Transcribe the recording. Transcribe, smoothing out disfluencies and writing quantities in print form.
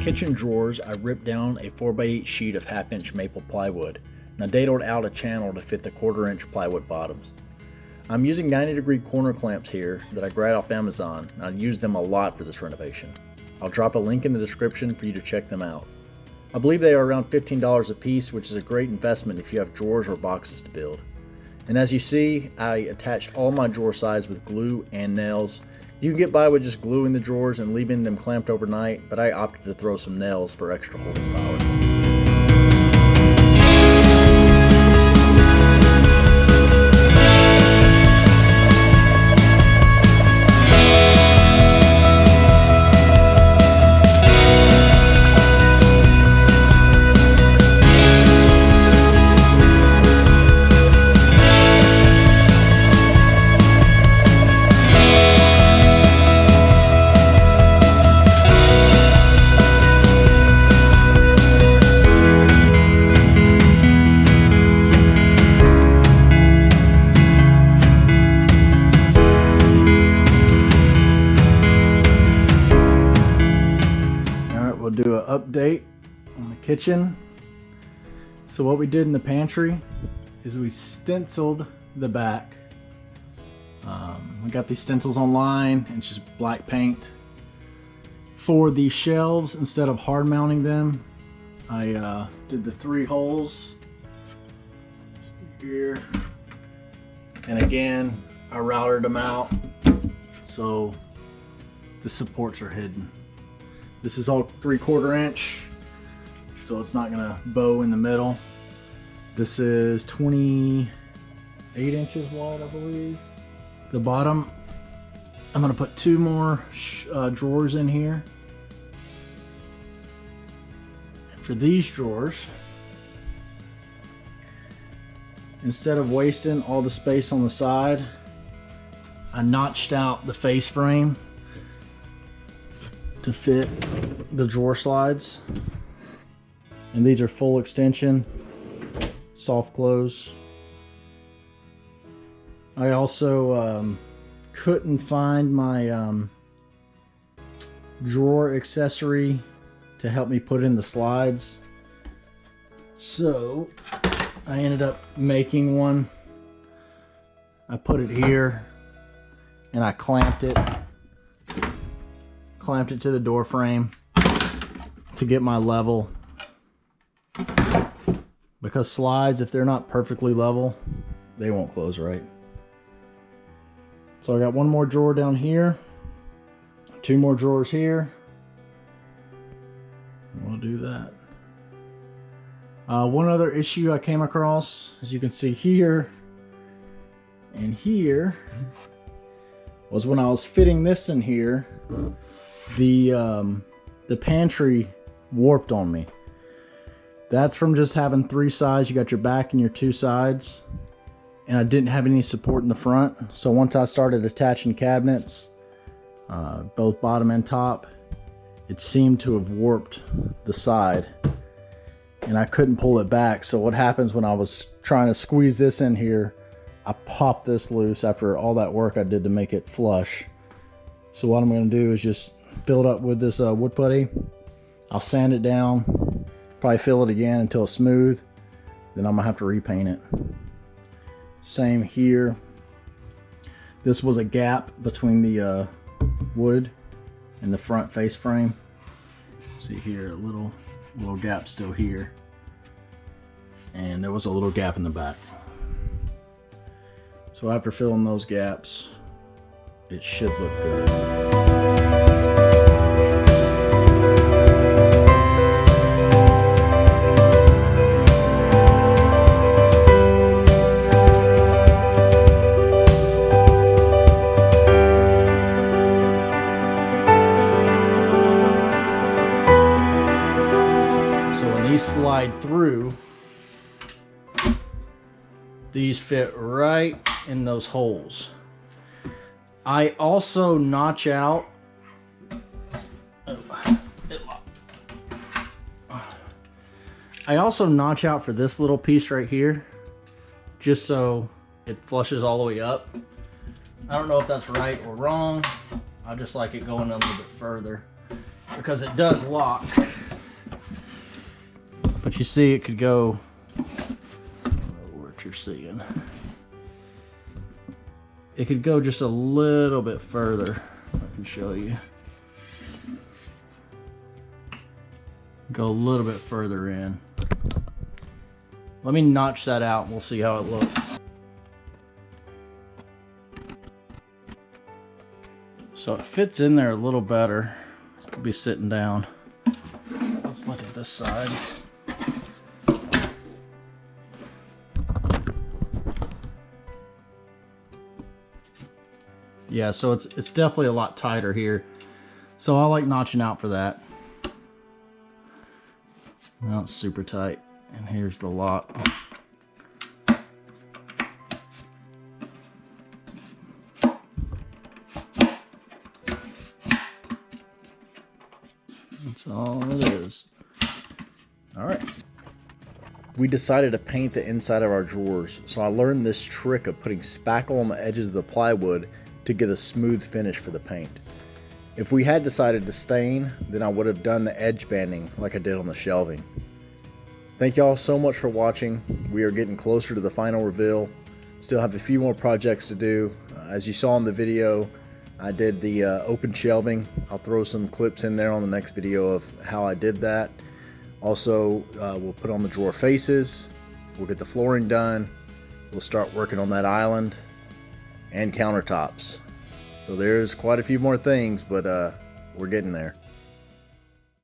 kitchen drawers, I ripped down a 4x8 sheet of 1/2-inch maple plywood, and I dadoed out a channel to fit the 1/4-inch plywood bottoms. I'm using 90-degree corner clamps here that I grabbed off Amazon, and I use them a lot for this renovation. I'll drop a link in the description for you to check them out. I believe they are around $15 a piece, which is a great investment if you have drawers or boxes to build. And as you see, I attached all my drawer sides with glue and nails. You can get by with just gluing the drawers and leaving them clamped overnight, but I opted to throw some nails for extra holding power. Do an update on the kitchen. So what we did in the pantry is we stenciled the back. We got these stencils online and just black paint. For the shelves, instead of hard mounting them, I did the 3 holes here, and again I routed them out so the supports are hidden. This is all 3/4 inch, so it's not gonna bow in the middle. This is 28 inches wide, I believe. The bottom, I'm gonna put 2 more drawers in here. And for these drawers, instead of wasting all the space on the side, I notched out the face frame to fit the drawer slides, and these are full extension, soft close. I also couldn't find my drawer accessory to help me put in the slides, so I ended up making one. I put it here and I clamped it to the door frame to get my level, because slides, if they're not perfectly level, they won't close right. So I got 1 more drawer down here, 2 more drawers here. We'll do that. One other issue I came across, as you can see here and here, was when I was fitting this in here, the pantry warped on me. That's from just having 3 sides. You got your back and your 2 sides, and I didn't have any support in the front. So once I started attaching cabinets, both bottom and top, it seemed to have warped the side, and I couldn't pull it back. So what happens when I was trying to squeeze this in here, I popped this loose after all that work I did to make it flush. So what I'm going to do is just build up with this wood putty. I'll sand it down, probably fill it again until it's smooth, then I'm gonna have to repaint it. Same here. This was a gap between the wood and the front face frame. See here, a little gap still here, and there was a little gap in the back. So after filling those gaps, it should look good. Slide through, these fit right in those holes. I also notch out for this little piece right here, just so it flushes all the way up. I don't know if that's right or wrong. I just like it going a little bit further because it does lock. But you see it could go, what you're seeing. It could go just a little bit further. I can show you. Go a little bit further in. Let me notch that out and we'll see how it looks. So it fits in there a little better. It could be sitting down. Let's look at this side. Yeah, so it's definitely a lot tighter here. So I like notching out for that. Well, it's super tight. And here's the lock. That's all it is. All right. We decided to paint the inside of our drawers, so I learned this trick of putting spackle on the edges of the plywood to get a smooth finish for the paint. If we had decided to stain, then I would have done the edge banding like I did on the shelving. Thank y'all so much for watching. We are getting closer to the final reveal. Still have a few more projects to do. As you saw in the video, I did the open shelving. I'll throw some clips in there on the next video of how I did that. Also, we'll put on the drawer faces. We'll get the flooring done. We'll start working on that island and countertops. So there's quite a few more things, but we're getting there.